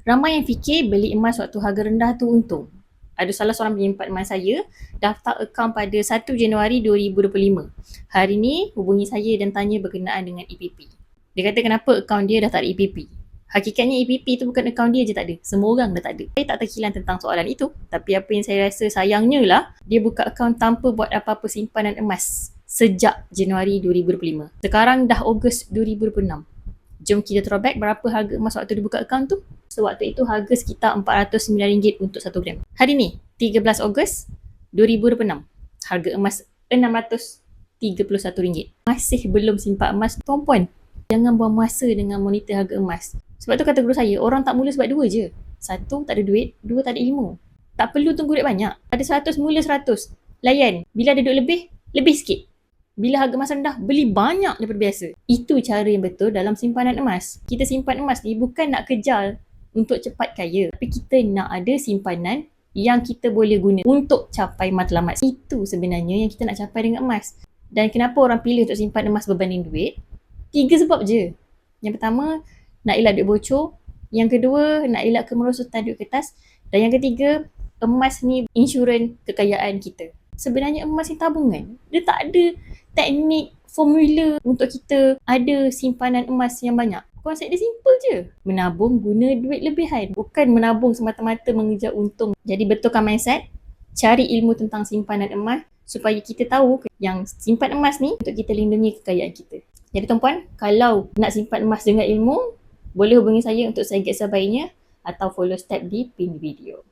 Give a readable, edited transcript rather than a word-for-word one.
Ramai yang fikir beli emas waktu harga rendah tu untung. Ada salah seorang penyimpan emas saya daftar akaun pada 1 Januari 2025. Hari ni hubungi saya dan tanya berkenaan dengan EPP. Dia kata kenapa akaun dia dah tak ada EPP. Hakikatnya EPP tu bukan akaun dia je tak ada. Semua orang dah tak ada. Saya tak terkilan tentang soalan itu. Tapi apa yang saya rasa sayangnya lah, dia buka akaun tanpa buat apa-apa simpanan emas sejak Januari 2025. Sekarang dah Ogos 2026. Jom kita throwback berapa harga emas waktu dia buka akaun tu. Sewaktu itu harga sekitar RM409 untuk 1 gram. Hari ni, 13 Ogos 2026. Harga emas RM631. Masih belum simpan emas, tuan-puan. Jangan buang masa dengan monitor harga emas. Sebab tu kata guru saya, orang tak mula sebab dua je. Satu, tak ada duit. Dua, tak ada ilmu. Tak perlu tunggu duit banyak. Ada 100, mula 100. Layan. Bila ada duit lebih, lebih sikit. Bila harga emas rendah, beli banyak daripada biasa. Itu cara yang betul dalam simpanan emas. Kita simpan emas ni bukan nak kejar untuk cepat kaya. Tapi kita nak ada simpanan yang kita boleh guna untuk capai matlamat. Itu sebenarnya yang kita nak capai dengan emas. Dan kenapa orang pilih untuk simpan emas berbanding duit? 3 sebab je. Yang pertama, nak elak duit bocor. Yang kedua, nak elak kemerosotan duit kertas. Dan yang ketiga, emas ni insurans kekayaan kita. Sebenarnya emas ni tabungan. Dia tak ada teknik, formula untuk kita ada simpanan emas yang banyak. Konsep dia simple je. Menabung guna duit lebihan. Bukan menabung semata-mata mengejar untung. Jadi betulkan mindset, cari ilmu tentang simpanan emas supaya kita tahu yang simpan emas ni untuk kita lindungi kekayaan kita. Jadi tuan-puan, kalau nak simpan emas dengan ilmu, boleh hubungi saya untuk saya get sebaiknya atau follow step di pin video.